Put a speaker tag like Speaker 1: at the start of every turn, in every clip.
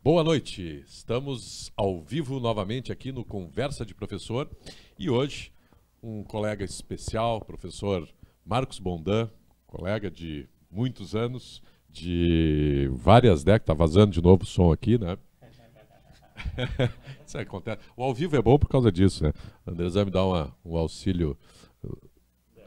Speaker 1: Boa noite, estamos ao vivo novamente aqui no Conversa de Professor e hoje um colega especial, professor Marcos Bondan, colega de muitos anos, de várias décadas, tá vazando de novo o som aqui, né? Isso acontece. O ao vivo é bom por causa disso, né? O Andrezão me dá um auxílio.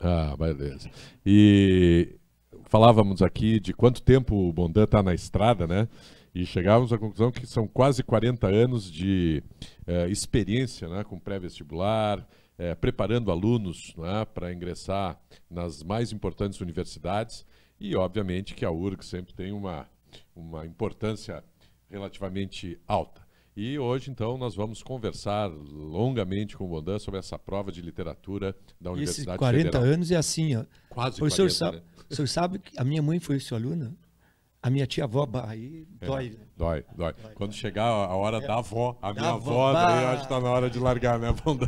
Speaker 1: Ah, beleza. E falávamos aqui de quanto tempo o Bondan está na estrada, né? E chegávamos à conclusão que são quase 40 anos de experiência, né, com pré-vestibular, preparando alunos, né, para ingressar nas mais importantes universidades e, obviamente, que a URGS sempre tem uma importância relativamente alta. E hoje, então, nós vamos conversar longamente com o Bondan sobre essa prova de literatura da Universidade Federal.
Speaker 2: Esses 40 anos é assim, ó.
Speaker 1: Quase
Speaker 2: o
Speaker 1: 40,
Speaker 2: senhor,
Speaker 1: né?
Speaker 2: O senhor sabe que a minha mãe foi sua aluna? A minha tia-avó, aí dói.
Speaker 1: Dói. Quando chegar a hora da avó, a minha
Speaker 2: avó,
Speaker 1: avó, daí eu acho que está na hora de largar, né, Bondan?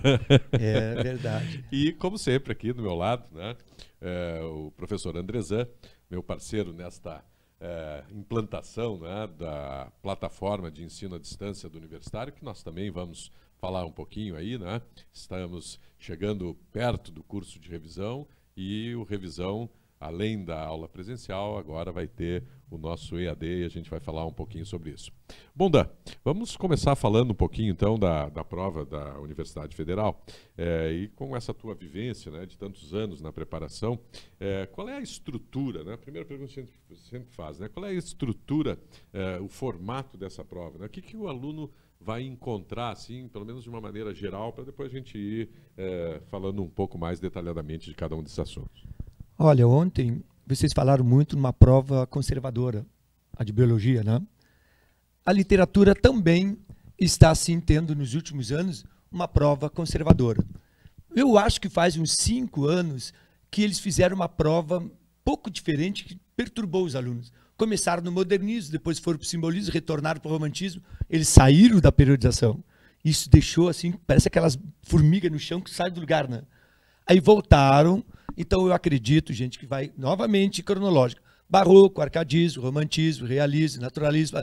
Speaker 2: É verdade.
Speaker 1: E, como sempre, aqui do meu lado, né, o professor Andrezan, meu parceiro nesta implantação, né, da plataforma de ensino à distância do universitário, que nós também vamos falar um pouquinho aí, né? Estamos chegando perto do curso de revisão e o revisão, além da aula presencial, agora vai ter o nosso EAD e a gente vai falar um pouquinho sobre isso. Bondan, vamos começar falando um pouquinho então da prova da Universidade Federal e com essa tua vivência, né, de tantos anos na preparação, qual é a estrutura, né? A primeira pergunta que a gente sempre faz, né? Qual é a estrutura, o formato dessa prova, né? O que o aluno vai encontrar, assim, pelo menos de uma maneira geral, para depois a gente ir falando um pouco mais detalhadamente de cada um desses assuntos.
Speaker 2: Olha, ontem vocês falaram muito numa prova conservadora, a de biologia, né? A literatura também está, assim, tendo nos últimos anos uma prova conservadora. Eu acho que faz uns 5 anos que eles fizeram uma prova pouco diferente que perturbou os alunos. Começaram no modernismo, depois foram para o simbolismo, retornaram para o romantismo, eles saíram da periodização. Isso deixou, assim, parece aquelas formigas no chão que saem do lugar, né? Aí voltaram. Então, eu acredito, gente, que vai novamente cronológico. Barroco, arcadismo, romantismo, realismo, naturalismo,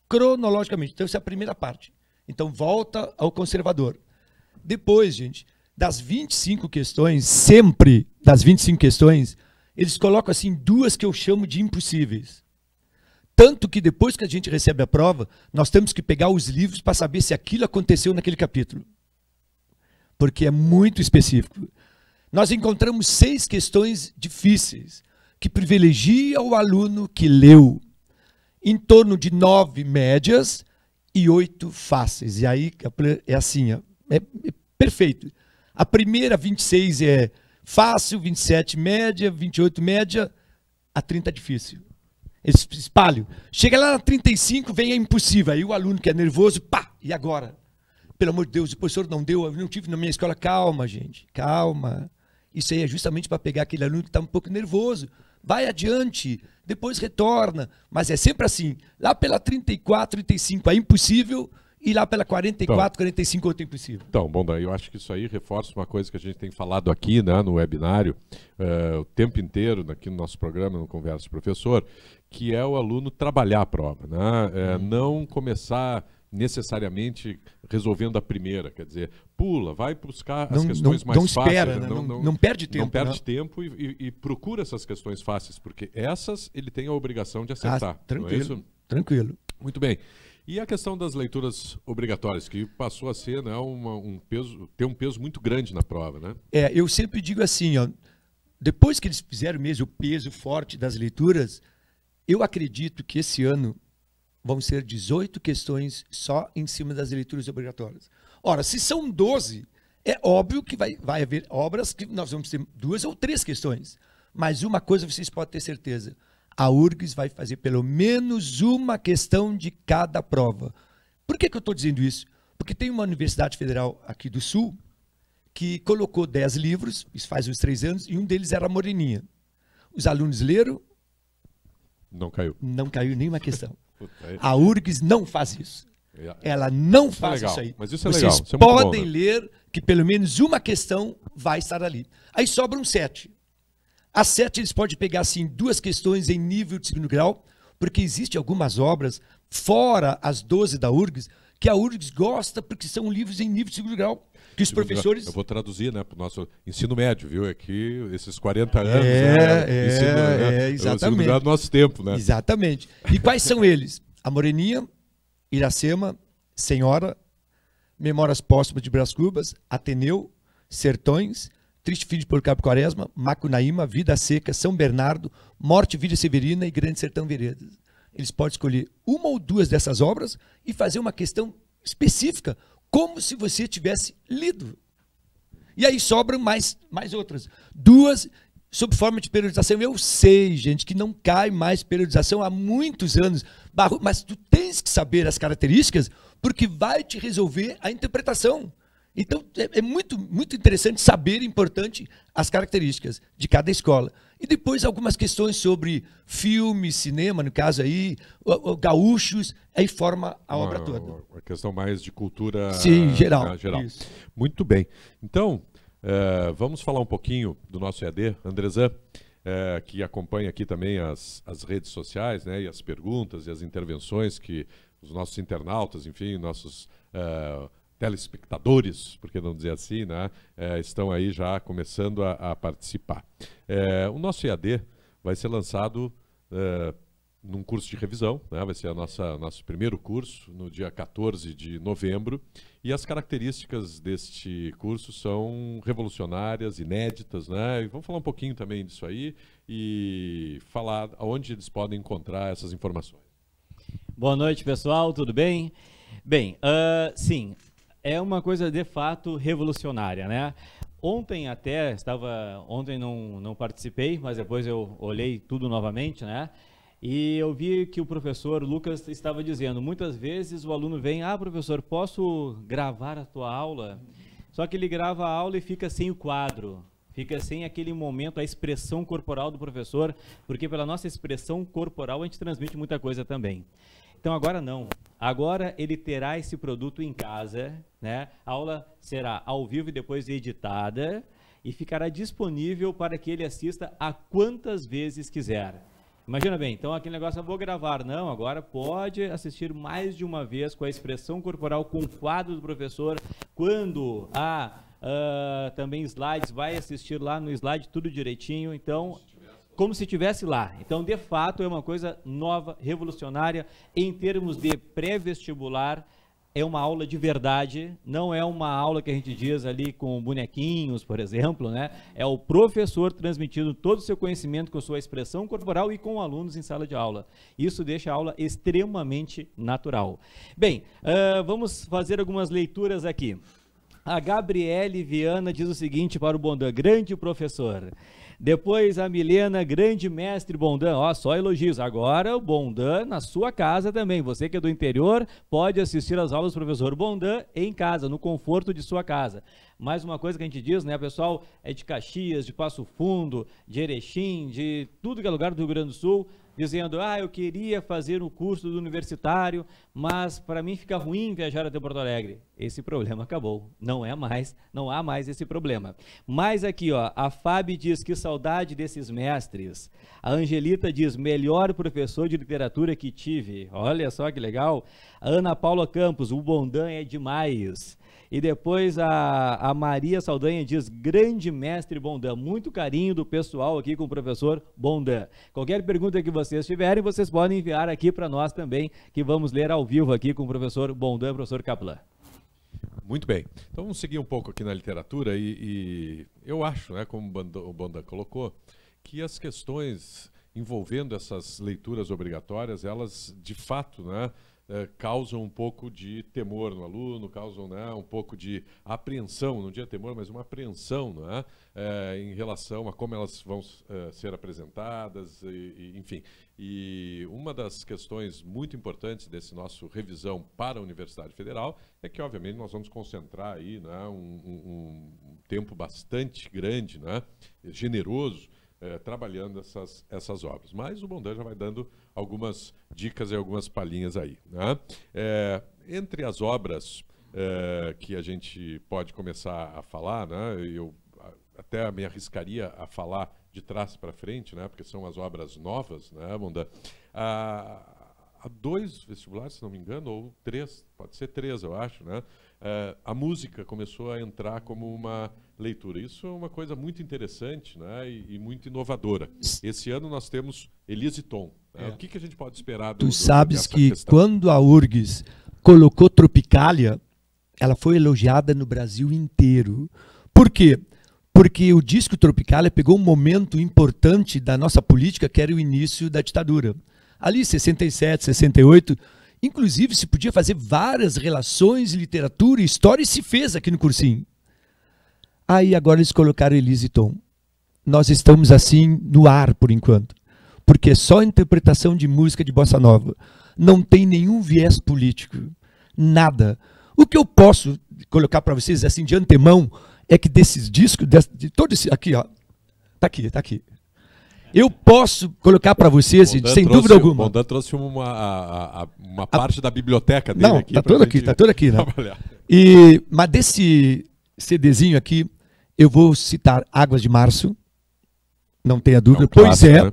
Speaker 2: cronologicamente. Então, essa é a primeira parte. Então, volta ao conservador. Depois, gente, das 25 questões, sempre das 25 questões, eles colocam, assim, 2 que eu chamo de impossíveis. Tanto que depois que a gente recebe a prova, nós temos que pegar os livros para saber se aquilo aconteceu naquele capítulo. Porque é muito específico. Nós encontramos 6 questões difíceis, que privilegiam o aluno que leu, em torno de 9 médias e 8 fáceis. E aí é assim, é perfeito. A primeira, 26, é fácil, 27 média, 28 média, a 30 difícil. Eles espalham. Chega lá na 35, vem a impossível. Aí o aluno que é nervoso, pá, e agora? Pelo amor de Deus, o professor não deu, eu não tive na minha escola. Calma, gente, calma. Isso aí é justamente para pegar aquele aluno que está um pouco nervoso. Vai adiante, depois retorna. Mas é sempre assim. Lá pela 34, 35 é impossível e lá pela 44, 45 outro é impossível.
Speaker 1: Então, bom, daí eu acho que isso aí reforça uma coisa que a gente tem falado aqui, né, no webinário, o tempo inteiro, aqui no nosso programa, no Conversa de Professor, que é o aluno trabalhar a prova, né? Não começar necessariamente resolvendo a primeira, quer dizer, pula, vai buscar as questões mais fáceis.
Speaker 2: Espera, né? Não perde tempo.
Speaker 1: Não perde tempo e procura essas questões fáceis, porque essas ele tem a obrigação de acertar.
Speaker 2: Tranquilo,
Speaker 1: não é isso?
Speaker 2: Tranquilo.
Speaker 1: Muito bem. E a questão das leituras obrigatórias, que passou a ser, né, ter um peso muito grande na prova, né?
Speaker 2: Eu sempre digo assim, ó, depois que eles fizeram mesmo o peso forte das leituras, eu acredito que esse ano vão ser 18 questões só em cima das leituras obrigatórias. Ora, se são 12, é óbvio que vai haver obras que nós vamos ter 2 ou 3 questões. Mas uma coisa vocês podem ter certeza, a URGS vai fazer pelo menos uma questão de cada prova. Por que eu estou dizendo isso? Porque tem uma Universidade Federal aqui do Sul que colocou 10 livros, isso faz uns 3 anos, e um deles era a Moreninha. Os alunos leram?
Speaker 1: Não caiu.
Speaker 2: Não caiu nenhuma questão. A URGS não faz isso. Ela não faz isso aí.
Speaker 1: Mas isso é
Speaker 2: Vocês
Speaker 1: legal. Isso é
Speaker 2: podem
Speaker 1: muito bom, né?
Speaker 2: ler que pelo menos uma questão vai estar ali. Aí sobram 7. As 7 eles podem pegar assim 2 questões em nível de segundo grau, porque existem algumas obras, fora as 12 da URGS, que a URGS gosta porque são livros em nível de segundo grau. Que os professores...
Speaker 1: Eu vou traduzir, né, para o nosso ensino médio, viu? É que esses 40 anos... ensino, o segundo grau do nosso tempo, né?
Speaker 2: Exatamente. E quais são eles? A Moreninha, Iracema, Senhora, Memórias Póstumas de Brás Cubas, Ateneu, Sertões, Triste Filho de Policarpo Quaresma, Macunaíma, Vida Seca, São Bernardo, Morte, Vida Severina e Grande Sertão Veredas. Eles podem escolher uma ou duas dessas obras e fazer uma questão específica, como se você tivesse lido. E aí sobram mais outras. Duas sob forma de periodização. Eu sei, gente, que não cai mais periodização há muitos anos, mas tu tens que saber as características, porque vai te resolver a interpretação. Então, é muito, muito interessante saber, importante, as características de cada escola. E depois algumas questões sobre filme, cinema, no caso aí, gaúchos, aí forma a obra toda.
Speaker 1: Uma questão mais de cultura...
Speaker 2: Sim, geral.
Speaker 1: Geral. Muito bem. Então, vamos falar um pouquinho do nosso EAD, Andrezan, que acompanha aqui também as redes sociais, né, e as perguntas e as intervenções que os nossos internautas, enfim, nossos... telespectadores, por que não dizer assim, né, estão aí já começando a participar. O nosso EAD vai ser lançado num curso de revisão, né, vai ser nosso primeiro curso, no dia 14 de novembro, e as características deste curso são revolucionárias, inéditas, né, e vamos falar um pouquinho também disso aí e falar onde eles podem encontrar essas informações.
Speaker 3: Boa noite, pessoal, tudo bem? Bem, sim, é uma coisa de fato revolucionária, né? Ontem não participei, mas depois eu olhei tudo novamente, né? E eu vi que o professor Lucas estava dizendo, muitas vezes o aluno vem, professor, posso gravar a tua aula? Só que ele grava a aula e fica sem o quadro, fica sem aquele momento, a expressão corporal do professor, porque pela nossa expressão corporal a gente transmite muita coisa também. Então agora não, agora ele terá esse produto em casa, né? A aula será ao vivo e depois editada e ficará disponível para que ele assista a quantas vezes quiser. Imagina bem, então aquele negócio, eu vou gravar, não, agora pode assistir mais de uma vez com a expressão corporal, com o quadro do professor, quando também slides, vai assistir lá no slide tudo direitinho, então... como se estivesse lá. Então, de fato, é uma coisa nova, revolucionária. Em termos de pré-vestibular, é uma aula de verdade, não é uma aula que a gente diz ali com bonequinhos, por exemplo, né? É o professor transmitindo todo o seu conhecimento com sua expressão corporal e com alunos em sala de aula. Isso deixa a aula extremamente natural. Bem, vamos fazer algumas leituras aqui. A Gabriele Viana diz o seguinte para o Bondan, grande professor. Depois a Milena, grande mestre Bondan, só elogios. Agora o Bondan na sua casa também. Você que é do interior pode assistir às aulas do professor Bondan em casa, no conforto de sua casa. Mais uma coisa que a gente diz, né, pessoal, é de Caxias, de Passo Fundo, de Erechim, de tudo que é lugar do Rio Grande do Sul, dizendo, eu queria fazer o curso do universitário, mas para mim fica ruim viajar até Porto Alegre. Esse problema acabou, não há mais esse problema. Mas aqui, a Fábio diz que saudade desses mestres. A Angelita diz, melhor professor de literatura que tive. Olha só que legal. A Ana Paula Campos, o Bondan é demais. E depois a Maria Saldanha diz, grande mestre Bondan, muito carinho do pessoal aqui com o professor Bondan. Qualquer pergunta que vocês tiverem, vocês podem enviar aqui para nós também, que vamos ler ao vivo aqui com o professor Bondan, professor Kaplan.
Speaker 1: Muito bem. Então vamos seguir um pouco aqui na literatura e eu acho, né, como o Bondan colocou, que as questões envolvendo essas leituras obrigatórias, elas de fato, né, causam um pouco de temor no aluno, causam, né, um pouco de apreensão, não diria temor, mas uma apreensão, né, em relação a como elas vão ser apresentadas, enfim. E uma das questões muito importantes desse nosso revisão para a Universidade Federal é que, obviamente, nós vamos concentrar aí, né, um tempo bastante grande, né, generoso, trabalhando essas obras. Mas o Bondan já vai dando algumas dicas e algumas palhinhas aí, né? Entre as obras que a gente pode começar a falar, né, eu até me arriscaria a falar de trás para frente, né? Porque são as obras novas, né, Bondan? Há 2 vestibulares, se não me engano, ou 3, pode ser 3, eu acho, né? A música começou a entrar como uma leitura. Isso é uma coisa muito interessante, né? E muito inovadora. Esse ano nós temos Elise e Tom. Né? O que a gente pode esperar
Speaker 2: Tu sabes que
Speaker 1: questão?
Speaker 2: Quando a URGS colocou Tropicália, ela foi elogiada no Brasil inteiro. Por quê? Porque o disco Tropicália pegou um momento importante da nossa política, que era o início da ditadura. Ali, 67, 68, inclusive se podia fazer várias relações, literatura e história, e se fez aqui no cursinho. Aí agora eles colocaram Elise e Tom. Nós estamos assim no ar por enquanto, porque é só interpretação de música de bossa nova. Não tem nenhum viés político, nada. O que eu posso colocar para vocês assim de antemão é que desses discos, de todo esse aqui, ó, tá aqui. Eu posso colocar para vocês, sem dúvida alguma.
Speaker 1: O Bondan trouxe uma parte da biblioteca dele aqui.
Speaker 2: Tá todo aqui, né?
Speaker 1: Trabalhar.
Speaker 2: Mas desse CDzinho aqui, eu vou citar Águas de Março, não tenha dúvida,
Speaker 1: clássico, né?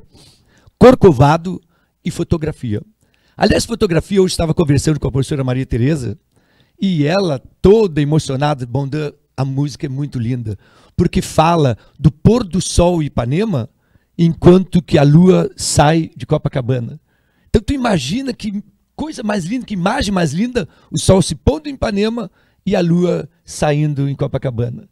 Speaker 2: Corcovado e Fotografia. Aliás, Fotografia, hoje estava conversando com a professora Maria Tereza, e ela, toda emocionada, Bondan, a música é muito linda, porque fala do pôr do sol em Ipanema, enquanto que a lua sai de Copacabana. Então tu imagina que coisa mais linda, que imagem mais linda, o sol se pondo em Ipanema e a lua saindo em Copacabana.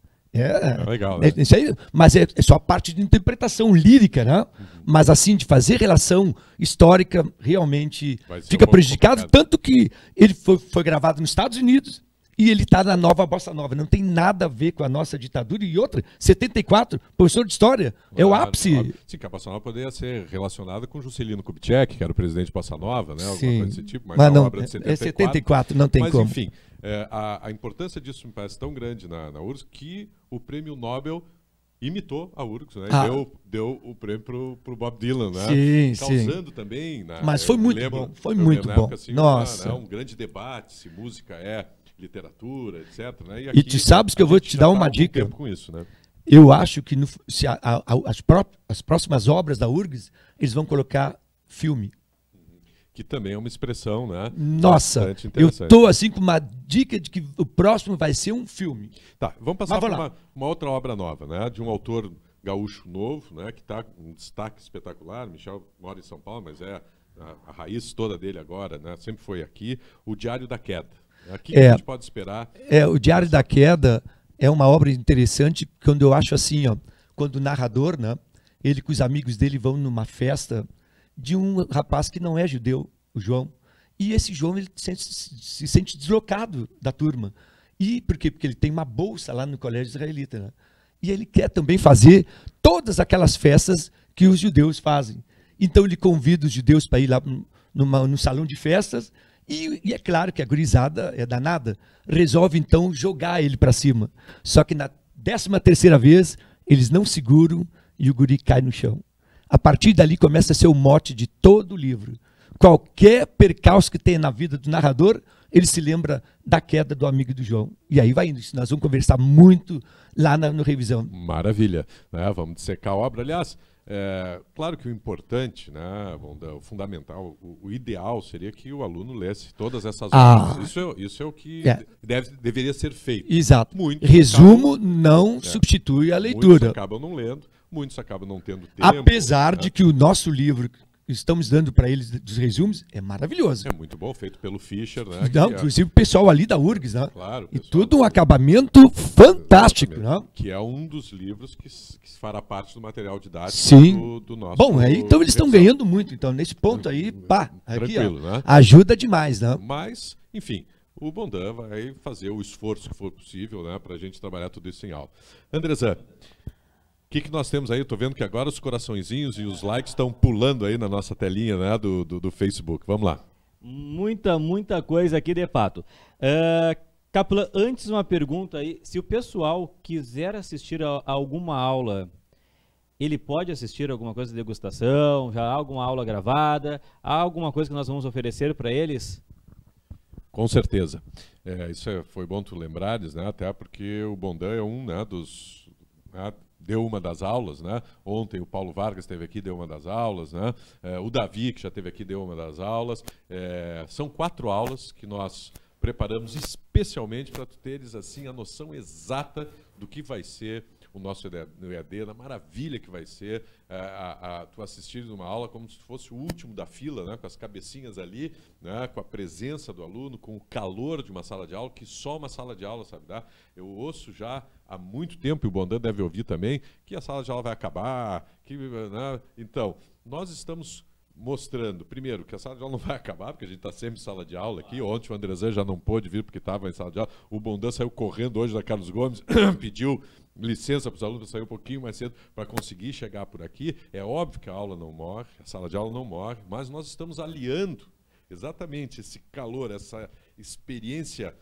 Speaker 1: Legal, né?
Speaker 2: Isso aí, mas é só a parte de interpretação lírica, né? Mas assim, de fazer relação histórica, realmente fica prejudicado, tanto que ele foi gravado nos Estados Unidos, e ele está na nova bossa nova. Não tem nada a ver com a nossa ditadura. E outra, 74, professor de história, é o ápice.
Speaker 1: Sim, que a bossa nova poderia ser relacionada com Juscelino Kubitschek, que era o presidente de bossa nova, né? Alguma
Speaker 2: Sim.
Speaker 1: coisa desse tipo,
Speaker 2: Mas não,
Speaker 1: obra de 74.
Speaker 2: É 74, não tem como.
Speaker 1: Mas, enfim, a importância disso me parece tão grande na URGS que o prêmio Nobel imitou a URGS, né? Deu o prêmio pro Bob Dylan, né? Causando também...
Speaker 2: Mas foi muito bom, foi muito bom.
Speaker 1: Assim,
Speaker 2: nossa.
Speaker 1: Um grande debate se música é literatura, etc. Né?
Speaker 2: E tu sabes que eu vou te dar uma dica.
Speaker 1: Com isso, né?
Speaker 2: Eu acho que as próximas obras da URGS, eles vão colocar filme.
Speaker 1: Que também é uma expressão, né?
Speaker 2: Nossa, eu estou assim com uma dica de que o próximo vai ser um filme.
Speaker 1: Tá, vamos passar para uma outra obra nova, né? De um autor gaúcho novo, né? Que está com um destaque espetacular. Michel mora em São Paulo, mas é a raiz toda dele agora, né? Sempre foi aqui. O Diário da Queda. O que a gente pode esperar?
Speaker 2: O Diário da Queda é uma obra interessante, quando eu acho assim, ó, quando o narrador, né, ele com os amigos dele vão numa festa de um rapaz que não é judeu, o João, e esse João ele se sente deslocado da turma. E por quê? Porque ele tem uma bolsa lá no colégio israelita, né? E ele quer também fazer todas aquelas festas que os judeus fazem. Então ele convida os judeus para ir lá no salão de festas. E é claro que a gurizada é danada, resolve então jogar ele para cima. Só que na 13ª vez, eles não seguram e o guri cai no chão. A partir dali começa a ser o mote de todo o livro. Qualquer percalço que tenha na vida do narrador, ele se lembra da queda do amigo do João. E aí vai indo. Nós vamos conversar muito lá no Revisão.
Speaker 1: Maravilha. Né? Vamos dissecar a obra. Aliás, claro que o importante, né, o fundamental, o ideal seria que o aluno lesse todas essas obras. Isso é o que deveria ser feito.
Speaker 2: Exato. Resumo não substitui a leitura.
Speaker 1: Muitos acabam não lendo, muitos acabam não tendo tempo.
Speaker 2: Apesar de que o nosso livro, estamos dando para eles dos resumos, é maravilhoso.
Speaker 1: É muito bom, feito pelo Fischer, né?
Speaker 2: Não, inclusive o pessoal ali da URGS, né?
Speaker 1: Claro.
Speaker 2: E tudo um acabamento fantástico, né?
Speaker 1: Que é um dos livros que fará parte do material didático do nosso.
Speaker 2: Bom, então eles estão ganhando muito. Então, nesse ponto aí,
Speaker 1: tranquilo, né?
Speaker 2: Ajuda demais, né?
Speaker 1: Mas, enfim, o Bondan vai fazer o esforço que for possível, né, para a gente trabalhar tudo isso em aula. Andrezan, o que nós temos aí? Estou vendo que agora os coraçõezinhos e os likes estão pulando aí na nossa telinha, né, do Facebook. Vamos lá.
Speaker 3: Muita coisa aqui, de fato. Capelã, antes uma pergunta aí. Se o pessoal quiser assistir a alguma aula, ele pode assistir alguma coisa de degustação? Já há alguma aula gravada? Há alguma coisa que nós vamos oferecer para eles?
Speaker 1: Com certeza. Isso foi bom tu lembrares, né, até porque o Bondan é um, né, deu uma das aulas, né? Ontem o Paulo Vargas esteve aqui, deu uma das aulas, né? O Davi, que já esteve aqui, deu uma das aulas. São 4 aulas que nós preparamos especialmente para tu teres assim a noção exata do que vai ser o nosso EAD, da maravilha que vai ser tu assistir uma aula como se fosse o último da fila, né, com as cabecinhas ali, né, com a presença do aluno, com o calor de uma sala de aula, que só uma sala de aula sabe dar. Eu ouço já há muito tempo, e o Bondan deve ouvir também, que a sala de aula vai acabar, né? Então, nós estamos mostrando, primeiro, que a sala de aula não vai acabar, porque a gente está sempre em sala de aula aqui. Ontem o Andrezé já não pôde vir porque estava em sala de aula. O Bondan saiu correndo hoje da Carlos Gomes, pediu licença para os alunos, sair um pouquinho mais cedo para conseguir chegar por aqui. É óbvio que a aula não morre, a sala de aula não morre, mas nós estamos aliando exatamente esse calor, essa experiência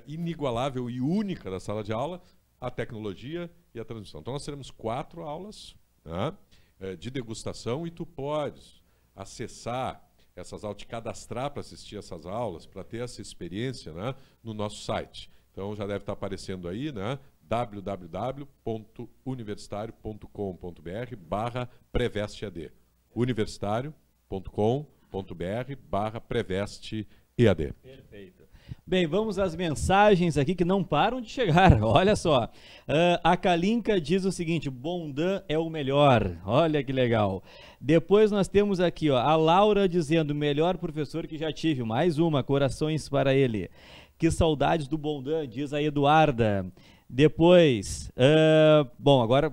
Speaker 1: inigualável e única da sala de aula, a tecnologia e a transmissão. Então nós teremos 4 aulas, né, de degustação, e tu podes acessar essas aulas, te cadastrar para assistir essas aulas, para ter essa experiência, né, no nosso site. Então já deve estar aparecendo aí, né, www.universitario.com.br/prevestead. universitario.com.br/prevestead.
Speaker 3: Perfeito. Bem, vamos às mensagens aqui que não param de chegar. Olha só. A Kalinka diz o seguinte: Bondan é o melhor. Olha que legal. Depois nós temos aqui, ó, a Laura dizendo: melhor professor que já tive. Mais uma, corações para ele. Que saudades do Bondan, diz a Eduarda. Depois, bom, agora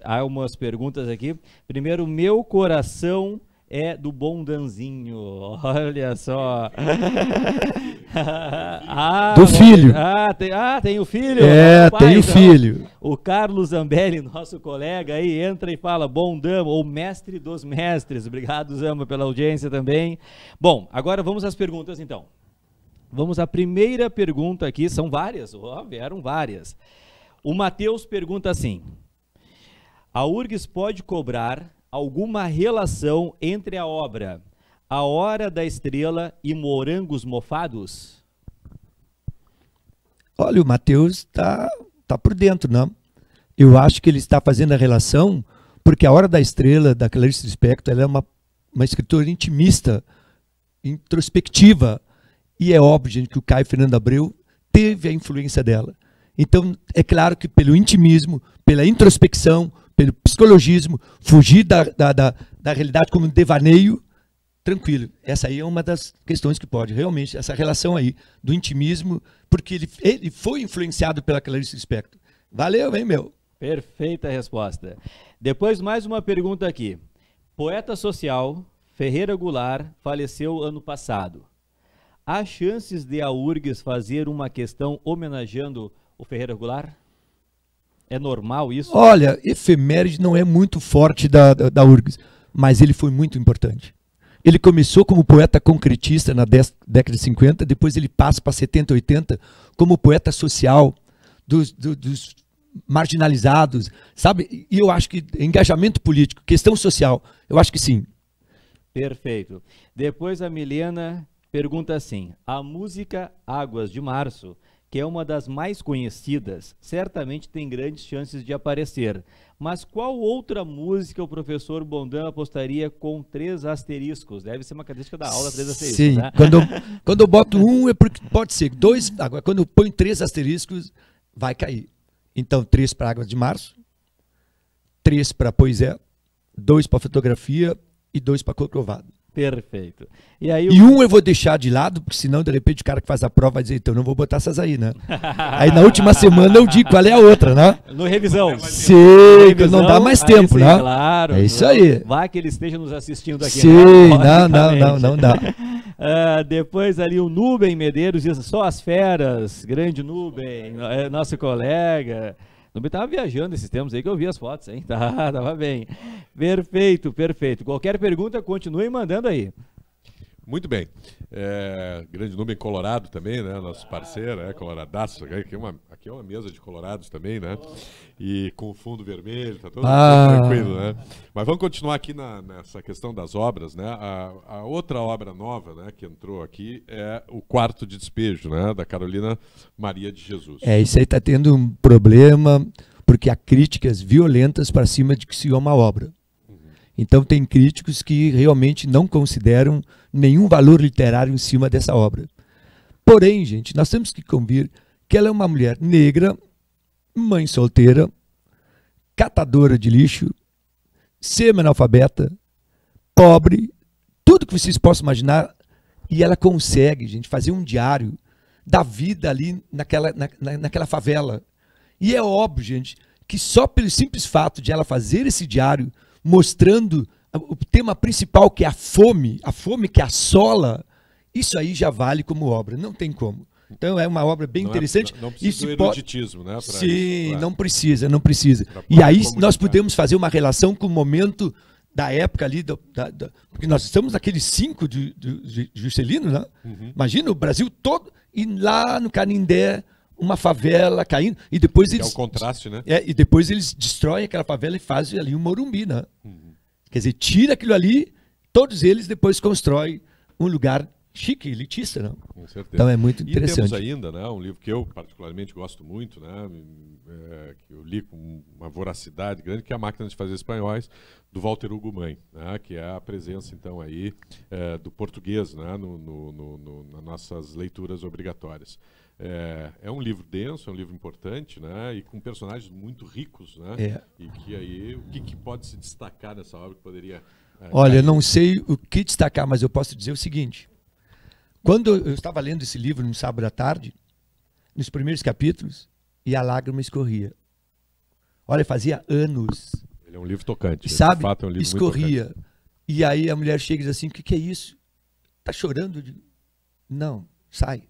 Speaker 3: há umas perguntas aqui. Primeiro, meu coração é do Bondanzinho. Olha só.
Speaker 2: Do filho.
Speaker 3: Tem o filho?
Speaker 2: Tem o filho.
Speaker 3: O Carlos Zambelli, nosso colega aí, entra e fala: Bondan, ou mestre dos mestres. Obrigado, Zamba, pela audiência também. Bom, agora vamos às perguntas, então. Vamos à primeira pergunta aqui, são várias, vieram várias. O Matheus pergunta assim: a URGS pode cobrar alguma relação entre a obra A Hora da Estrela e Morangos Mofados?
Speaker 2: Olha, o Matheus tá por dentro, não? Eu acho que ele está fazendo a relação porque A Hora da Estrela, da Clarice Lispector, ela é uma escritora intimista, introspectiva. E é óbvio, gente, que o Caio Fernando Abreu teve a influência dela. Então, é claro que pelo intimismo, pela introspecção, pelo psicologismo, fugir da realidade como um devaneio, tranquilo. Essa aí é uma das questões que pode, realmente, essa relação aí do intimismo, porque ele foi influenciado pela Clarice Lispector. Valeu, hein, meu?
Speaker 3: Perfeita resposta. Depois, mais uma pergunta aqui. Poeta social, Ferreira Goulart, faleceu ano passado. Há chances de a URGS fazer uma questão homenageando o Ferreira Goulart? É normal isso?
Speaker 2: Olha, efeméride não é muito forte da URGS, mas ele foi muito importante. Ele começou como poeta concretista na década de 50, depois ele passa para 70, 80 como poeta social dos marginalizados, sabe? E eu acho que engajamento político, questão social, eu acho que sim.
Speaker 3: Perfeito. Depois a Milena pergunta assim: a música Águas de Março, que é uma das mais conhecidas, certamente tem grandes chances de aparecer. Mas qual outra música o professor Bondan apostaria com 3 asteriscos? Deve ser uma característica da aula, 3 asteriscos,
Speaker 2: sim,
Speaker 3: né?
Speaker 2: Quando eu boto 1 é porque pode ser 2, agora quando eu ponho 3 asteriscos, vai cair. Então 3 para Águas de Março, 3 para Poesia, 2 para Fotografia e 2 para Corcovado.
Speaker 3: Perfeito. E aí
Speaker 2: E 1 eu vou deixar de lado, porque senão, de repente, o cara que faz a prova vai dizer: então, não vou botar essas aí, né? Aí, na última semana, eu digo qual é a outra, né?
Speaker 3: No revisão.
Speaker 2: Sim, não dá mais tempo,
Speaker 3: sim,
Speaker 2: né?
Speaker 3: Claro.
Speaker 2: É isso aí.
Speaker 3: Vai que ele esteja nos assistindo aqui.
Speaker 2: Sim,
Speaker 3: né?
Speaker 2: não dá.
Speaker 3: Depois ali o Nubem Medeiros diz: só as feras, grande Nubem, nosso colega. O Nubem estava viajando esses tempos aí que eu vi as fotos, hein? Tava bem. Perfeito, perfeito. Qualquer pergunta, continue mandando aí.
Speaker 1: Muito bem. Grande Nubem Colorado também, né? Nosso parceiro, coloradaço. Aqui é uma mesa de colorados também, né? E com fundo vermelho, tá tudo tranquilo, né? Mas vamos continuar aqui nessa questão das obras, né? A outra obra nova, né, que entrou aqui é o Quarto de Despejo, né? Da Carolina Maria de Jesus.
Speaker 2: Isso aí está tendo um problema, porque há críticas violentas para cima de que se é uma obra. Então tem críticos que realmente não consideram nenhum valor literário em cima dessa obra. Porém, gente, nós temos que convir que ela é uma mulher negra, mãe solteira, catadora de lixo, semi-analfabeta, pobre, tudo que vocês possam imaginar, e ela consegue, gente, fazer um diário da vida ali naquela favela. E é óbvio, gente, que só pelo simples fato de ela fazer esse diário, mostrando o tema principal, que é a fome que assola, isso aí já vale como obra, não tem como. Então é uma obra bem interessante.
Speaker 1: Não precisa do eruditismo, né?
Speaker 2: Sim, isso, não precisa. E aí nós podemos fazer uma relação com o momento da época ali, porque nós estamos naqueles 5 de Juscelino, né? Imagina o Brasil todo, e lá no Canindé, uma favela caindo, e depois eles...
Speaker 1: É o contraste, né?
Speaker 2: E depois eles destroem aquela favela e fazem ali um Morumbi, né? Quer dizer, tira aquilo ali, todos eles depois constroem um lugar chique, elitista, não?
Speaker 1: Com certeza.
Speaker 2: Então é muito interessante.
Speaker 1: E temos ainda, né, um livro que eu particularmente gosto muito, né, que eu li com uma voracidade grande, que é A Máquina de Fazer Espanhóis, do Walter Hugo Mãe, né, que é a presença, então, aí do português, né, nas nossas leituras obrigatórias. É um livro denso, é um livro importante, né, e com personagens muito ricos, né, e que aí, o que pode se destacar nessa obra que poderia...
Speaker 2: Olha, eu não sei o que destacar, mas eu posso dizer o seguinte. Quando eu estava lendo esse livro no sábado à tarde, nos primeiros capítulos, e a lágrima escorria. Olha, fazia anos.
Speaker 1: Ele é um livro tocante.
Speaker 2: Sabe?
Speaker 1: De fato, é um livro
Speaker 2: escorria.
Speaker 1: Muito tocante.
Speaker 2: E aí a mulher chega e diz assim, o que é isso? Está chorando? Não, sai.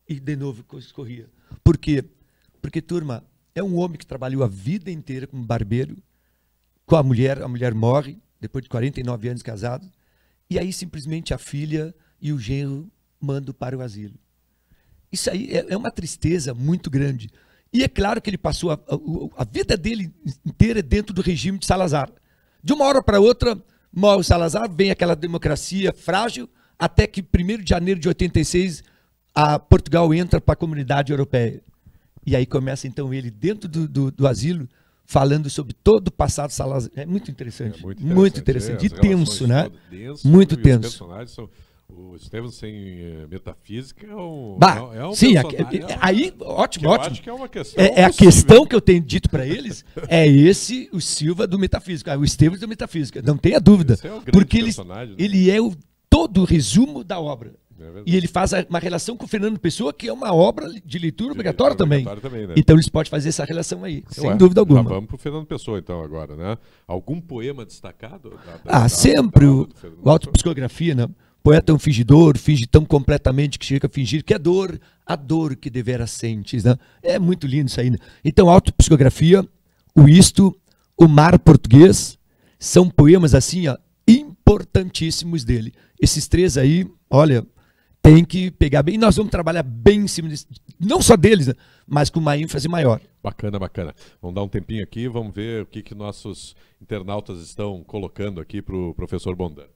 Speaker 2: E de novo escorria. Por quê? Porque, turma, é um homem que trabalhou a vida inteira como barbeiro, com a mulher morre, depois de 49 anos casado, e aí simplesmente a filha e o genro mandam para o asilo. Isso aí é uma tristeza muito grande. E é claro que ele passou a vida dele inteira dentro do regime de Salazar. De uma hora para outra, morre o Salazar, vem aquela democracia frágil, até que 1º de janeiro de 86, Portugal entra para a Comunidade Europeia. E aí começa então ele dentro do asilo, falando sobre todo o passado Salazar. É muito interessante. Muito interessante. E tenso, né? Muito tenso.
Speaker 1: Os personagens são... O Estevam sem metafísica é um
Speaker 2: sim, aí, ótimo.
Speaker 1: Eu acho que é uma questão
Speaker 2: a questão que eu tenho dito para eles é o Silva do metafísica, o Estevam do metafísica, não tenha dúvida. Porque ele é todo o resumo da obra. E ele faz uma relação com o Fernando Pessoa, que é uma obra de leitura obrigatória também. Né? Então eles podem fazer essa relação aí, sem dúvida alguma.
Speaker 1: Vamos para o Fernando Pessoa, então, agora, né? Algum poema destacado?
Speaker 2: Sempre o autopsicografia, né? Poeta é um fingidor, finge tão completamente que chega a fingir que é dor, a dor que devera sentes. Né? É muito lindo isso aí. Né? Então, autopsicografia, o Isto, o Mar Português, são poemas assim, ó, importantíssimos dele. Esses 3 aí, olha, tem que pegar bem. E nós vamos trabalhar bem em cima disso, não só deles, né? Mas com uma ênfase maior.
Speaker 1: Bacana, bacana. Vamos dar um tempinho aqui, vamos ver o que nossos internautas estão colocando aqui para o professor Bondan.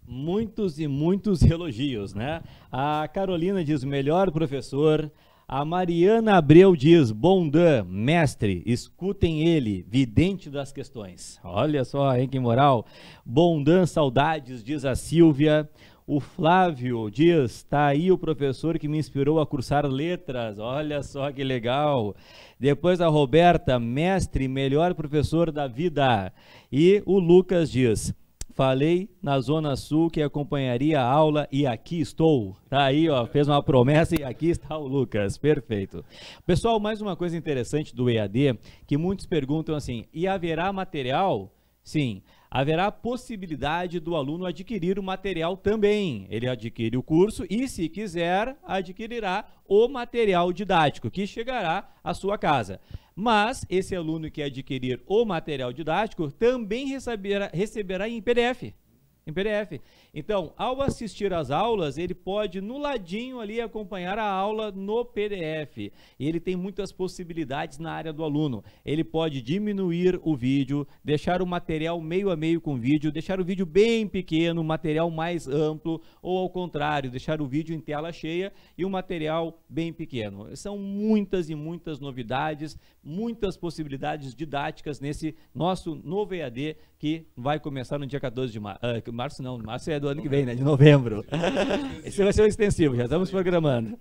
Speaker 3: Muitos e muitos elogios, né? A Carolina diz, melhor professor. A Mariana Abreu diz, Bondan, mestre, escutem ele, vidente das questões. Olha só, hein, que moral. Bondan, saudades, diz a Silvia. O Flávio diz, tá aí o professor que me inspirou a cursar letras. Olha só que legal. Depois a Roberta, mestre, melhor professor da vida. E o Lucas diz, falei na Zona Sul que acompanharia a aula e aqui estou. Tá aí, ó, fez uma promessa e aqui está o Lucas. Perfeito. Pessoal, mais uma coisa interessante do EAD, que muitos perguntam assim, e haverá material? Sim, haverá possibilidade do aluno adquirir o material também. Ele adquire o curso e, se quiser, adquirirá o material didático, que chegará à sua casa. Mas esse aluno que adquirir o material didático também receberá em PDF. Em PDF. Então, ao assistir às aulas, ele pode, no ladinho ali, acompanhar a aula no PDF. E ele tem muitas possibilidades na área do aluno. Ele pode diminuir o vídeo, deixar o material meio a meio com o vídeo, deixar o vídeo bem pequeno, o material mais amplo, ou ao contrário, deixar o vídeo em tela cheia e o material bem pequeno. São muitas e muitas novidades, muitas possibilidades didáticas nesse nosso novo EAD, que vai começar no dia 14 de março, não, março é do ano que vem, né? De novembro. Esse vai ser o extensivo, já estamos programando.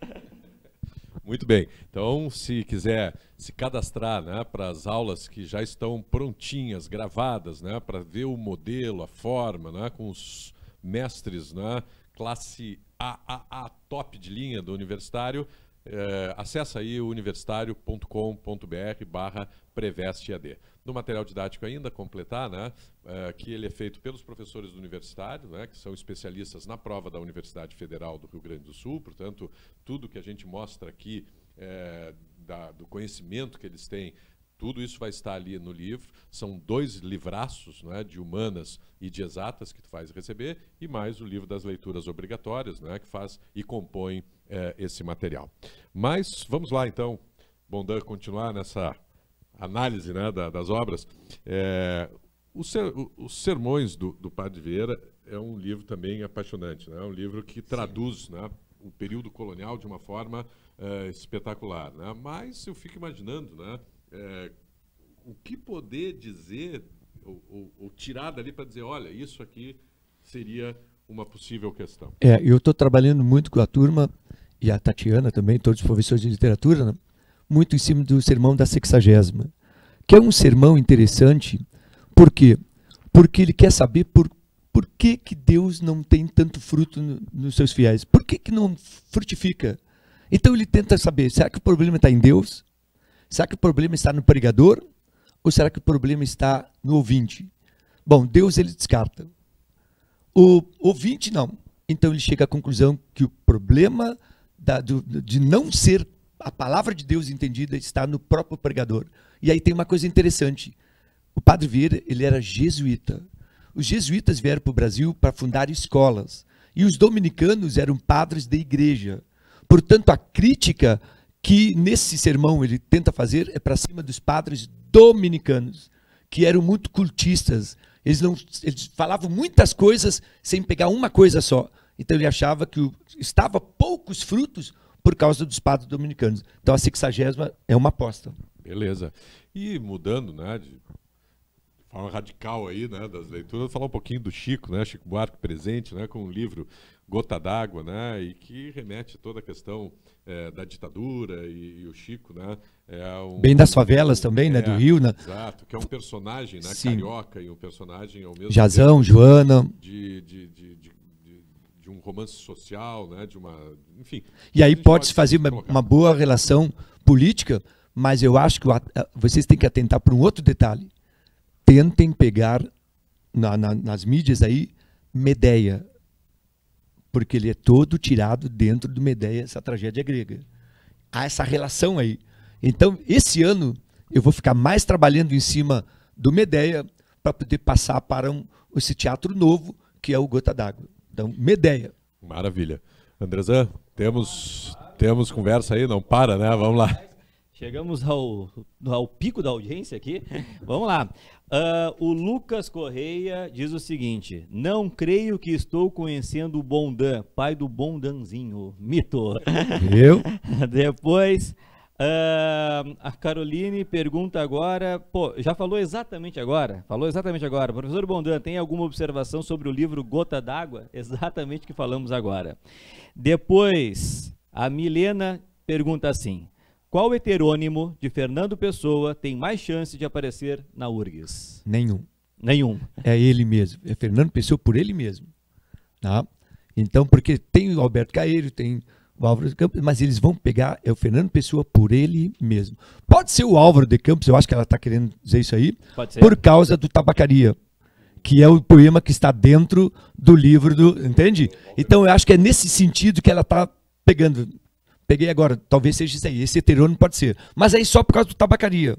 Speaker 1: Muito bem. Então, se quiser se cadastrar, né, para as aulas que já estão prontinhas, gravadas, né, para ver o modelo, a forma, né, com os mestres, né, classe AAA, top de linha do universitário, acessa aí o universitario.com.br/prevest-EAD. No material didático ainda, completar, né, que ele é feito pelos professores do universitário, né, que são especialistas na prova da Universidade Federal do Rio Grande do Sul, portanto, tudo que a gente mostra aqui do conhecimento que eles têm, tudo isso vai estar ali no livro. São 2 livraços, né, de humanas e de exatas que tu faz receber, e mais o livro das leituras obrigatórias, né, que faz e compõe esse material. Mas vamos lá então, Bondan, continuar nessa análise, né, das obras. Os Sermões do Padre Vieira é um livro também apaixonante, né? É um livro que traduz, né, o período colonial de uma forma espetacular, né? Mas eu fico imaginando, né, o que poder dizer ou tirar dali para dizer, olha, isso aqui seria uma possível questão.
Speaker 2: Eu estou trabalhando muito com a turma, e a Tatiana também, todos os professores de literatura, né, muito em cima do sermão da 60ª, que é um sermão interessante. Por quê? Porque ele quer saber por que Deus não tem tanto fruto nos seus fiéis. Por que não frutifica? Então ele tenta saber, será que o problema está em Deus? Será que o problema está no pregador? Ou será que o problema está no ouvinte? Bom, Deus ele descarta. O ouvinte não. Então ele chega à conclusão que o problema de não ser a palavra de Deus entendida está no próprio pregador. E aí tem uma coisa interessante. O Padre Vieira, ele era jesuíta. Os jesuítas vieram para o Brasil para fundar escolas. E os dominicanos eram padres da igreja. Portanto, a crítica que nesse sermão ele tenta fazer é para cima dos padres dominicanos, que eram muito cultistas. Eles falavam muitas coisas sem pegar uma coisa só. Então ele achava que estava poucos frutos por causa dos padres dominicanos. Então a 60ª é uma aposta.
Speaker 1: Beleza. E mudando, né, de forma radical aí, né, das leituras, falar um pouquinho do Chico, né, Chico Buarque presente, né, com o livro Gota d'Água, né, e que remete toda a questão da ditadura e o Chico, né,
Speaker 2: bem das favelas também, né, do Rio, né?
Speaker 1: Exato, que é um personagem, né,
Speaker 2: sim,
Speaker 1: carioca, e um personagem ao mesmo
Speaker 2: Jazão,
Speaker 1: tempo,
Speaker 2: Joana,
Speaker 1: de um romance social, né, de uma, enfim.
Speaker 2: E aí pode-se fazer uma boa relação política, mas eu acho que vocês têm que atentar para um outro detalhe. Tentem pegar nas mídias aí Medeia, porque ele é todo tirado dentro do Medeia, essa tragédia grega. Há essa relação aí. Então, esse ano, eu vou ficar mais trabalhando em cima do Medeia para poder passar para esse teatro novo, que é o Gota d'Água. Então, Medeia.
Speaker 1: Maravilha. Andrezan, temos conversa aí? Não para, né? Vamos lá.
Speaker 3: Chegamos ao pico da audiência aqui. Vamos lá. O Lucas Correia diz o seguinte: não creio que estou conhecendo o Bondan, pai do Bondanzinho, mito.
Speaker 2: Eu?
Speaker 3: Depois, a Caroline pergunta agora, já falou exatamente agora, professor Bondan, tem alguma observação sobre o livro Gota d'Água? Exatamente o que falamos agora. Depois, a Milena pergunta assim: qual heterônimo de Fernando Pessoa tem mais chance de aparecer na URGS?
Speaker 2: Nenhum. É ele mesmo. É Fernando Pessoa por ele mesmo. Tá? Então, porque tem o Alberto Caeiro, tem o Álvaro de Campos, mas eles vão pegar o Fernando Pessoa por ele mesmo. Pode ser o Álvaro de Campos, eu acho que ela está querendo dizer isso aí, por causa do Tabacaria, que é o poema que está dentro do livro entende? Então, eu acho que é nesse sentido que ela está pegando. Peguei agora, talvez seja isso aí, esse heterônimo pode ser. Mas aí só por causa do Tabacaria.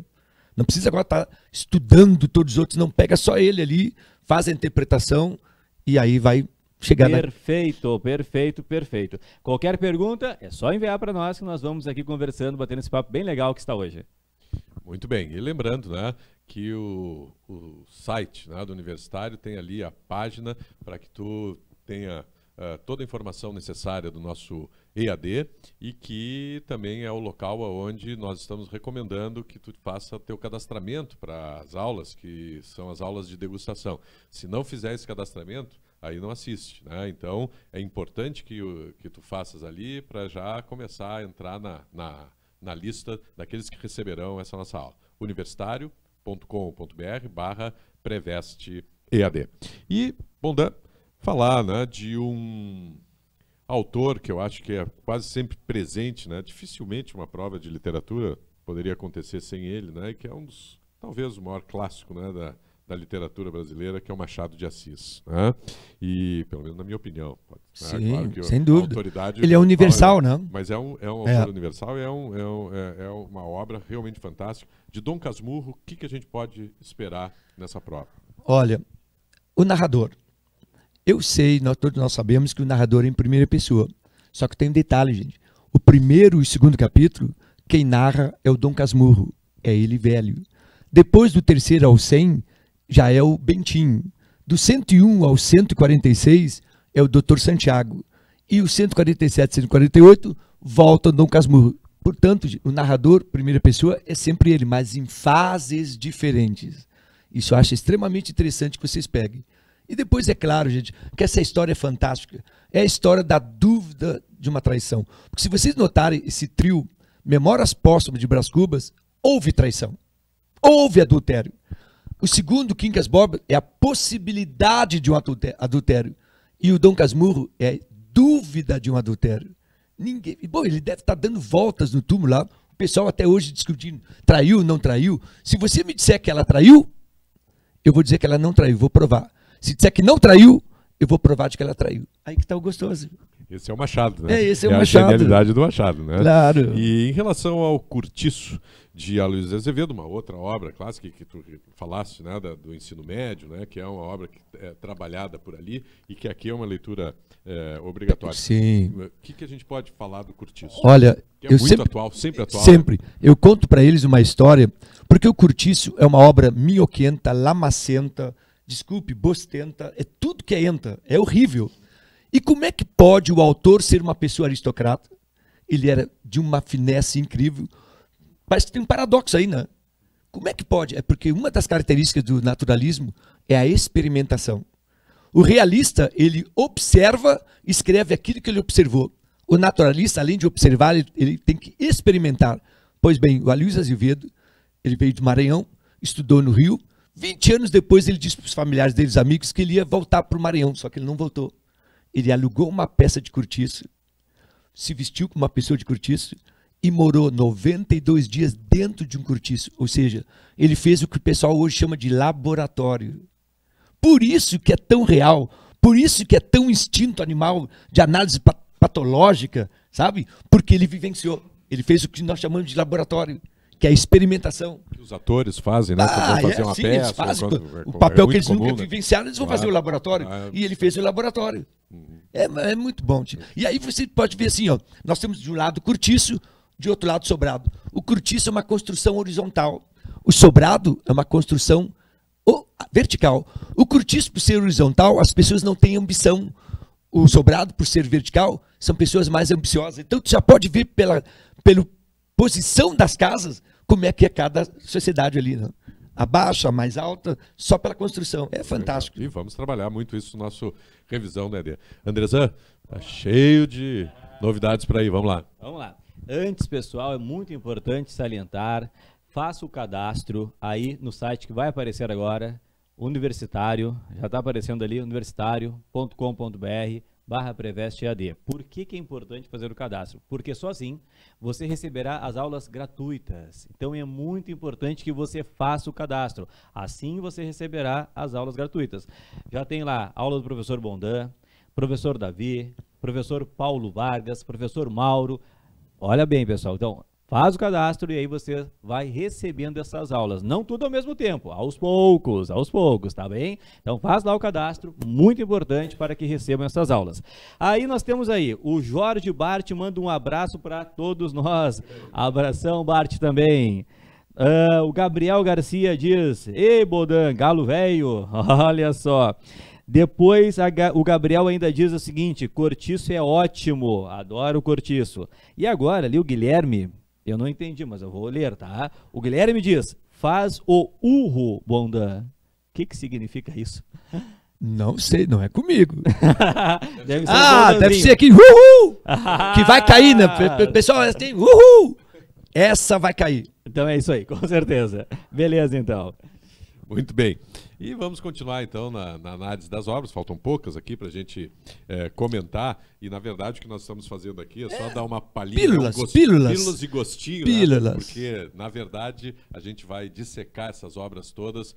Speaker 2: Não precisa agora estar estudando todos os outros, não, pega só ele ali, faz a interpretação e aí vai chegar
Speaker 3: Perfeito, perfeito, perfeito. Qualquer pergunta, é só enviar para nós que nós vamos aqui conversando, batendo esse papo bem legal que está hoje.
Speaker 1: Muito bem, e lembrando, né, que o site, né, do Universitário tem ali a página para que tu tenha toda a informação necessária do nosso EAD e que também é o local onde nós estamos recomendando que tu faça teu cadastramento para as aulas, que são as aulas de degustação. Se não fizer esse cadastramento, aí não assiste, né? Então, é importante que tu faças ali para já começar a entrar na lista daqueles que receberão essa nossa aula. universitario.com.br/Preveste EAD. E, bom, falar, né, de um autor que eu acho que é quase sempre presente, né? Dificilmente uma prova de literatura poderia acontecer sem ele, né? Que é talvez o maior clássico, né, da literatura brasileira, que é o Machado de Assis, né? E, pelo menos na minha opinião, né?
Speaker 2: Sim,
Speaker 1: claro que
Speaker 2: sem dúvida.
Speaker 1: Autoridade
Speaker 2: ele é universal, né?
Speaker 1: Mas é um autor universal e é uma obra realmente fantástica. De Dom Casmurro, o que a gente pode esperar nessa prova?
Speaker 2: Olha, o narrador. Eu sei, todos nós sabemos que o narrador é em primeira pessoa. Só que tem um detalhe, gente. O primeiro e o segundo capítulo, quem narra é o Dom Casmurro. É ele velho. Depois do terceiro ao 100, já é o Bentinho. Do 101 ao 146 é o Dr. Santiago. E o 147 e 148 volta o Dom Casmurro. Portanto, o narrador, primeira pessoa, é sempre ele, mas em fases diferentes. Isso eu acho extremamente interessante que vocês peguem. E depois, é claro, gente, que essa história é fantástica. É a história da dúvida de uma traição. Porque se vocês notarem esse trio, Memórias Póstumas de Brás Cubas, houve traição. Houve adultério. O segundo, Quincas Borba, é a possibilidade de um adultério. E o Dom Casmurro é dúvida de um adultério. Ninguém. Bom, ele deve estar dando voltas no túmulo lá. O pessoal até hoje discutindo, traiu, não traiu. Se você me disser que ela traiu, eu vou dizer que ela não traiu, vou provar. Se disser que não traiu, eu vou provar de que ela traiu. Aí que está o gostoso.
Speaker 1: Esse é o Machado, né?
Speaker 2: Esse é o Machado.
Speaker 1: A genialidade do Machado, né?
Speaker 2: Claro.
Speaker 1: E em relação ao Curtiço, de Aloysio Azevedo, uma outra obra clássica que tu falaste, né, do ensino médio, né, que é uma obra que é trabalhada por ali e que aqui é uma leitura obrigatória.
Speaker 2: Sim.
Speaker 1: O que a gente pode falar do Curtiço?
Speaker 2: Olha,
Speaker 1: que é
Speaker 2: eu
Speaker 1: muito atual, sempre atual.
Speaker 2: Sempre. Eu conto para eles uma história, porque o Curtiço é uma obra minhoquenta, lamacenta, desculpe, bostenta, é tudo que é enta, é horrível. E como é que pode o autor ser uma pessoa aristocrata? Ele era de uma finesse incrível. Parece que tem um paradoxo aí, né? Como é que pode? É porque uma das características do naturalismo é a experimentação. O realista, ele observa e escreve aquilo que ele observou. O naturalista, além de observar, ele tem que experimentar. Pois bem, o Aloysio Azevedo, ele veio do Maranhão, estudou no Rio. 20 anos depois, ele disse para os familiares dele, os amigos, que ele ia voltar para o Maranhão, só que ele não voltou. Ele alugou uma peça de cortiço, se vestiu como uma pessoa de cortiço e morou 92 dias dentro de um cortiço. Ou seja, ele fez o que o pessoal hoje chama de laboratório. Por isso que é tão real, por isso que é tão instinto animal de análise patológica, sabe? Porque ele vivenciou. Ele fez o que nós chamamos de laboratório, que é a experimentação. Que
Speaker 1: os atores fazem, né? Quando vão fazer uma
Speaker 2: sim,
Speaker 1: peça.
Speaker 2: Eles fazem o papel que eles nunca vivenciaram, eles vão
Speaker 1: Claro.
Speaker 2: fazer o laboratório. E ele fez o laboratório. É muito bom. Tio. E aí você pode ver assim, ó, nós temos de um lado cortiço, de outro lado sobrado. O cortiço é uma construção horizontal. O sobrado é uma construção vertical. O cortiço, por ser horizontal, as pessoas não têm ambição. O sobrado, por ser vertical, são pessoas mais ambiciosas. Então, tu já pode ver pela posição das casas como é que é cada sociedade ali, né? A baixa, a mais alta, só pela construção. É fantástico.
Speaker 1: E vamos trabalhar muito isso no nosso revisão da ED. Andrezan, tá cheio de novidades para aí. Vamos lá.
Speaker 3: Vamos lá. Antes, pessoal, é muito importante salientar, faça o cadastro aí no site que vai aparecer agora, Universitário, já está aparecendo ali, universitario.com.br/Preveste EAD. Por que é importante fazer o cadastro? Porque só assim você receberá as aulas gratuitas. Então é muito importante que você faça o cadastro. Assim você receberá as aulas gratuitas. Já tem lá aula do professor Bondan, professor Davi, professor Paulo Vargas, professor Mauro. Olha bem, pessoal. Então, Faz o cadastro e aí você vai recebendo essas aulas. Não tudo ao mesmo tempo, aos poucos, tá bem? Então faz lá o cadastro, muito importante para que recebam essas aulas. Aí nós temos aí, o Jorge Bart manda um abraço para todos nós. Abração, Bart, também. O Gabriel Garcia diz, ei, Bodan, galo velho, olha só. Depois o Gabriel ainda diz o seguinte, cortiço é ótimo, adoro o cortiço. E agora ali o Guilherme, eu não entendi, mas eu vou ler, tá? O Guilherme diz, faz o urro, Bodan. O que significa isso?
Speaker 2: Não sei, não é comigo.
Speaker 3: Deve ser
Speaker 2: deve ser aqui, uhul! Que vai cair, né? Pessoal, tem uhul! Essa vai cair.
Speaker 3: Então é isso aí, com certeza. Beleza, então.
Speaker 1: Muito bem. E vamos continuar, então, na análise das obras. Faltam poucas aqui para a gente comentar. E, na verdade, o que nós estamos fazendo aqui é só dar uma palhinha. Pílulas e gostinho.
Speaker 2: Pílulas.
Speaker 1: Né? Porque, na verdade, a gente vai dissecar essas obras todas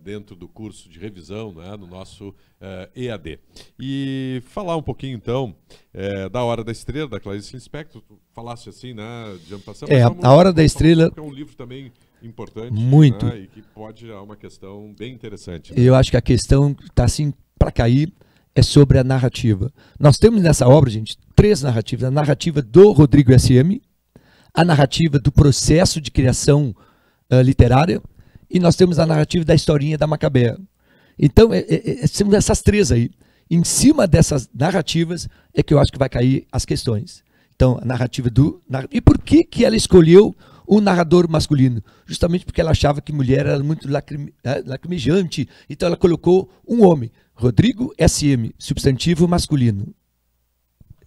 Speaker 1: dentro do curso de revisão, né? No nosso EAD. E falar um pouquinho, então, da Hora da Estrela, da Clarice Lispector. Tu falasse assim, né, de ampassão.
Speaker 2: A Hora da Estrela...
Speaker 1: É um livro também importante.
Speaker 2: Muito.
Speaker 1: Né, e que pode gerar uma questão bem interessante. Né?
Speaker 2: Eu acho que a questão está assim para cair é sobre a narrativa. Nós temos nessa obra, gente, 3 narrativas. A narrativa do Rodrigo SM, a narrativa do processo de criação literária e nós temos a narrativa da historinha da Macabea. Então, são essas 3 aí. Em cima dessas narrativas é que eu acho que vai cair as questões. Então, a narrativa do... E por que ela escolheu um narrador masculino? Justamente porque ela achava que mulher era muito lacrimejante. Então, ela colocou um homem. Rodrigo SM, substantivo masculino.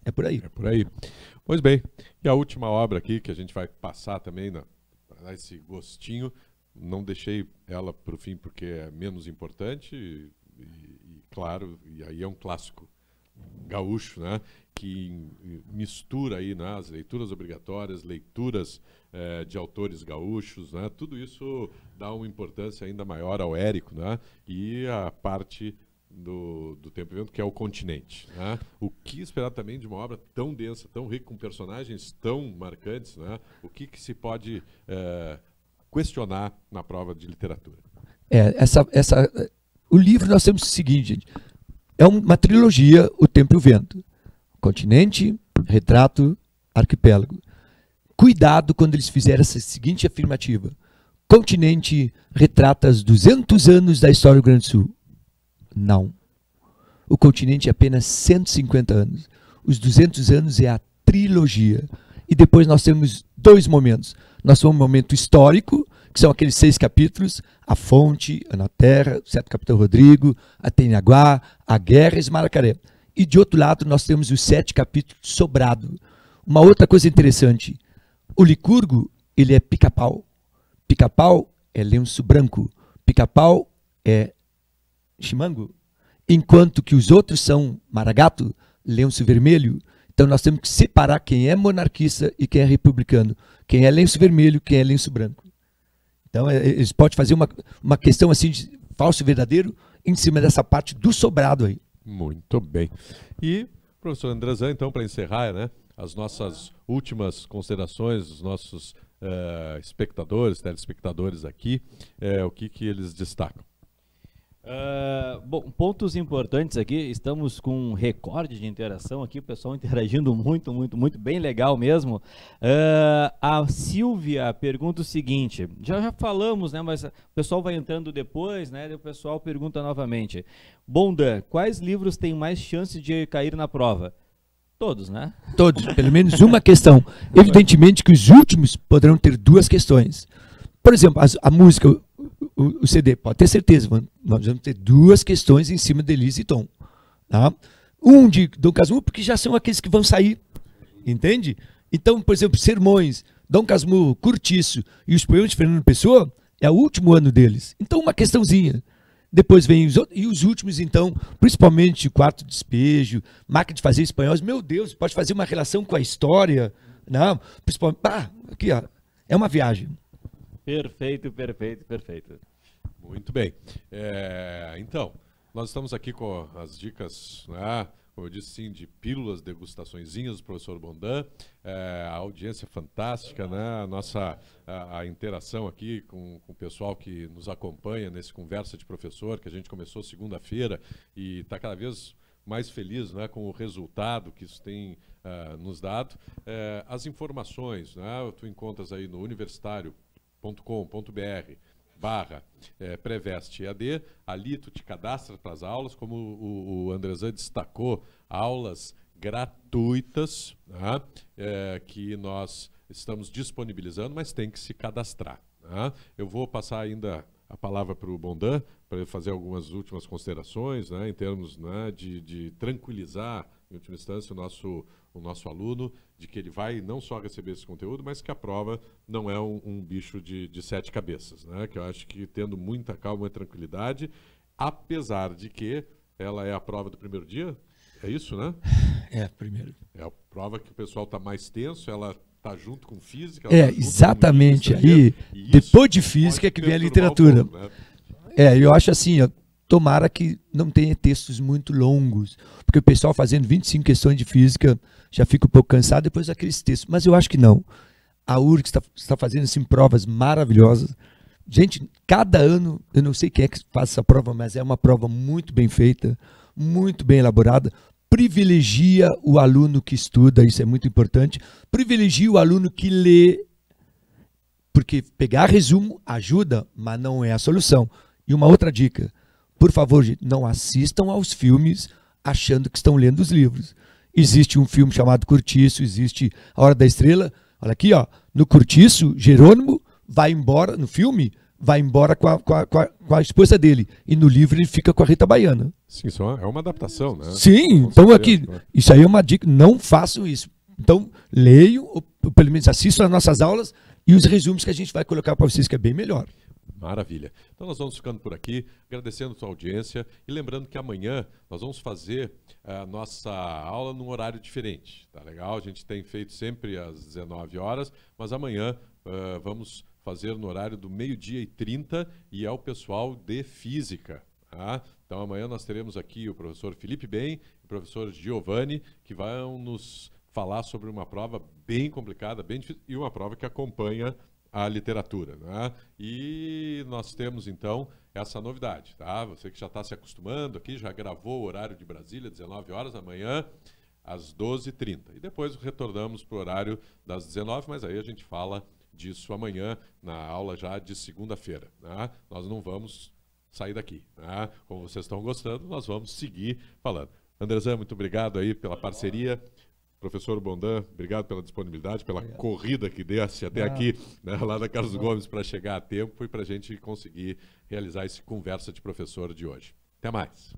Speaker 2: É por aí.
Speaker 1: É por aí. Pois bem. E a última obra aqui, que a gente vai passar também, para dar esse gostinho. Não deixei ela para o fim porque é menos importante. E claro, e aí é um clássico gaúcho, né? Que mistura aí, né, as leituras obrigatórias, leituras de autores gaúchos, né? Tudo isso dá uma importância ainda maior ao Érico, né? E a parte do Tempo e Vento, que é o continente, né? O que esperar também de uma obra tão densa, tão rica, com personagens tão marcantes, né? O que se pode questionar na prova de literatura? O livro nós temos o seguinte, gente, é uma trilogia, O Tempo e o Vento. Continente, retrato, arquipélago. Cuidado quando eles fizeram essa seguinte afirmativa. Continente retrata os 200 anos da história do Rio Grande do Sul. Não. O continente é apenas 150 anos. Os 200 anos é a trilogia. E depois nós temos 2 momentos. Nós temos um momento histórico, que são aqueles 6 capítulos, a fonte, a na terra, o certo capitão Rodrigo, a Tenhaguá, a guerra e Maracaré. E de outro lado nós temos os 7 capítulos sobrado. Uma outra coisa interessante, o Licurgo, ele é pica-pau. Pica-pau é lenço branco. Pica-pau é chimango. Enquanto que os outros são maragato, lenço vermelho. Então nós temos que separar quem é monarquista e quem é republicano. Quem é lenço vermelho, quem é lenço branco. Então eles podem fazer uma questão assim de falso e verdadeiro em cima dessa parte do sobrado aí. Muito bem. E, professor Andrezan, então, para encerrar, né, as nossas últimas considerações, os nossos espectadores, telespectadores aqui, o que eles destacam?
Speaker 3: Bom, pontos importantes aqui, estamos com um recorde de interação aqui, o pessoal interagindo muito bem legal mesmo. A Silvia pergunta o seguinte, já falamos, né, mas o pessoal vai entrando depois, né, e o pessoal pergunta novamente. Bondan, quais livros têm mais chance de cair na prova? Todos, né? Todos,
Speaker 2: pelo menos uma questão. Evidentemente que os últimos poderão ter 2 questões. Por exemplo, a música... O CD, pode ter certeza, nós vamos ter 2 questões em cima de Elise e Tom. Tá? Um de Dom Casmurro, porque já são aqueles que vão sair, entende? Então, por exemplo, Sermões, Dom Casmurro, Cortiço e os poemas de Fernando Pessoa, é o último ano deles. Então, uma questãozinha. Depois vem os outros, e os últimos, então, principalmente Quarto Despejo, Máquina de Fazer Espanhóis, meu Deus, pode fazer uma relação com a história, não? Principalmente, aqui, ó, é uma viagem.
Speaker 3: Perfeito.
Speaker 1: Muito bem. Então, nós estamos aqui com as dicas, né, como eu disse, sim, de pílulas, degustaçõezinhas do professor Bondan, a audiência fantástica, né? A interação aqui com o pessoal que nos acompanha nesse Conversa de Professor, que a gente começou segunda-feira e está cada vez mais feliz, né, com o resultado que isso tem nos dado. As informações, né, tu encontras aí no universitario.com.br/Preveste EAD, ali tu te cadastra para as aulas, como o Andrezan destacou, aulas gratuitas, né, que nós estamos disponibilizando, mas tem que se cadastrar. Né? Eu vou passar ainda a palavra para o Bondan, para ele fazer algumas últimas considerações, né, em termos, né, de tranquilizar, em última instância, o nosso aluno, de que ele vai não só receber esse conteúdo, mas que a prova não é um bicho de 7 cabeças, né, que eu acho que tendo muita calma e tranquilidade, apesar de que ela é a prova do primeiro dia, é isso, né?
Speaker 2: Primeiro.
Speaker 1: É a prova que o pessoal está mais tenso, ela está junto com física.
Speaker 2: Exatamente. Aí, depois de física é que vem a literatura.
Speaker 1: Pouco, né?
Speaker 2: Eu acho assim, tomara que não tenha textos muito longos, porque o pessoal fazendo 25 questões de física já fica um pouco cansado depois daqueles textos. Mas eu acho que não. A URGS está fazendo assim, provas maravilhosas. Gente, cada ano, eu não sei quem é que faz essa prova, mas é uma prova muito bem feita, muito bem elaborada. Privilegia o aluno que estuda, isso é muito importante. Privilegia o aluno que lê, porque pegar resumo ajuda, mas não é a solução. E uma outra dica, por favor, gente, não assistam aos filmes achando que estão lendo os livros. Existe um filme chamado Curtiço, existe A Hora da Estrela. Olha aqui, ó, no Curtiço, Jerônimo vai embora, no filme, vai embora com a esposa dele. E no livro ele fica com a Rita Baiana.
Speaker 1: Sim, isso é uma adaptação, né?
Speaker 2: Sim, então aqui, isso aí é uma dica, não façam isso. Então, leiam, ou pelo menos assistam as nossas aulas e os resumos que a gente vai colocar para vocês, que é bem melhor.
Speaker 1: Maravilha. Então nós vamos ficando por aqui, agradecendo a sua audiência e lembrando que amanhã nós vamos fazer a nossa aula num horário diferente, tá legal? A gente tem feito sempre às 19 horas, mas amanhã vamos fazer no horário do 12h30 e é o pessoal de Física. Tá? Então amanhã nós teremos aqui o professor Felipe Bem e o professor Giovanni, que vão nos falar sobre uma prova bem complicada, bem difícil, e uma prova que acompanha a literatura, né? E nós temos então essa novidade, tá? Você que já está se acostumando aqui, já gravou o horário de Brasília, 19 horas, amanhã às 12h30. E depois retornamos para o horário das 19h, mas aí a gente fala disso amanhã na aula já de segunda-feira, né? Nós não vamos sair daqui, né? Como vocês estão gostando, nós vamos seguir falando. Andrezan, muito obrigado aí pela parceria. Professor Bondan, obrigado pela disponibilidade, pela corrida que desse até aqui, né, lá da Carlos Gomes, para chegar a tempo e para a gente conseguir realizar esse Conversa de Professor de hoje. Até mais.